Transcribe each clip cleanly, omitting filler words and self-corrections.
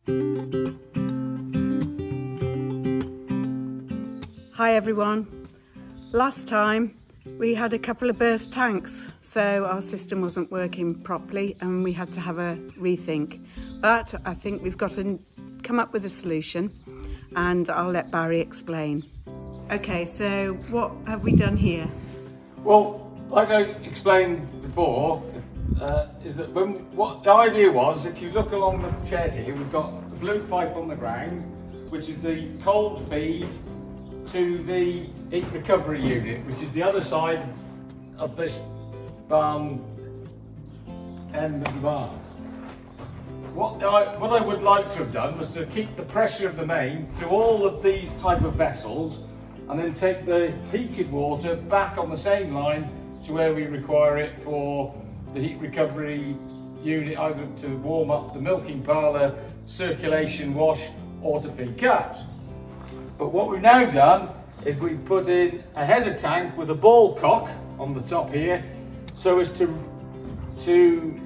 Hi everyone. Last time we had a couple of burst tanks, so our system wasn't working properly and we had to have a rethink. But I think we've come up with a solution, and I'll let Barry explain. Okay, so what have we done here? Well, like I explained before, is that what the idea was, if you look along the shed here, we've got a blue pipe on the ground, which is the cold feed to the heat recovery unit, which is the other side of this barn, end of the barn. What I would like to have done was to keep the pressure of the main through all of these type of vessels, and then take the heated water back on the same line to where we require it for the heat recovery unit, either to warm up the milking parlour, circulation wash, or to feed cows. But what we've now done is we've put in a header tank with a ball cock on the top here, so as to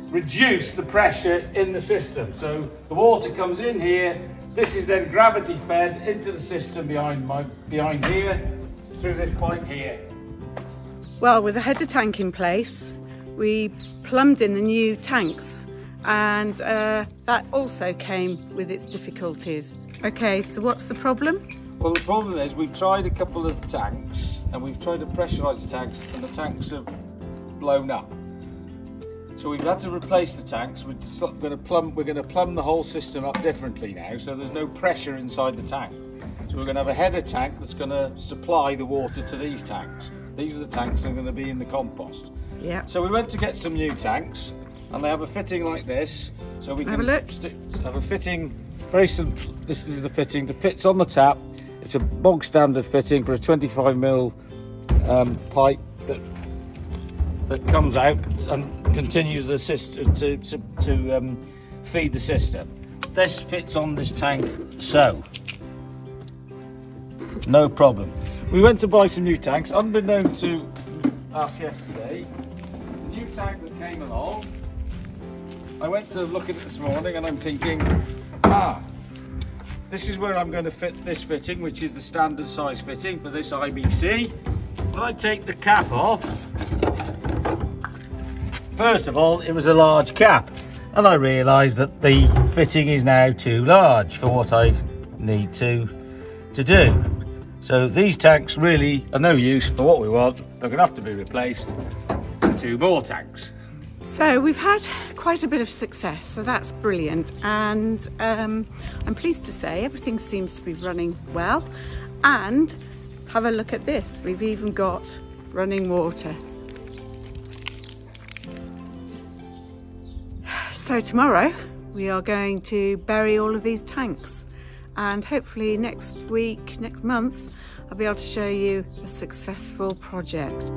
reduce the pressure in the system. So the water comes in here, this is then gravity fed into the system behind here, through this pipe here. Well, with the header tank in place, we plumbed in the new tanks, and that also came with its difficulties. Okay, so what's the problem? Well, the problem is we've tried a couple of tanks, and we've tried to pressurise the tanks, and the tanks have blown up. So we've had to replace the tanks. We're going to plumb the whole system up differently now, so there's no pressure inside the tank. So we're going to have a header tank that's going to supply the water to these tanks. These are the tanks that are going to be in the compost. Yeah. So we went to get some new tanks, and they have a fitting like this. So we can have a fitting, very simple. This is the fitting that fits on the tap. It's a bog standard fitting for a 25mm pipe that comes out and continues the system to feed the system. This fits on this tank, so no problem. We went to buy some new tanks, unbeknown to us yesterday. The new tank that came along, I went to look at it this morning, and I'm thinking, this is where I'm going to fit this fitting, which is the standard size fitting for this IBC. When I take the cap off, first of all, it was a large cap, and I realised that the fitting is now too large for what I need to do. So these tanks really are no use for what we want. They're going to have to be replaced with 2 more tanks. So we've had quite a bit of success, so that's brilliant, and I'm pleased to say everything seems to be running well. And have a look at this, we've even got running water. So tomorrow we are going to bury all of these tanks, and hopefully next month, I'll be able to show you a successful project.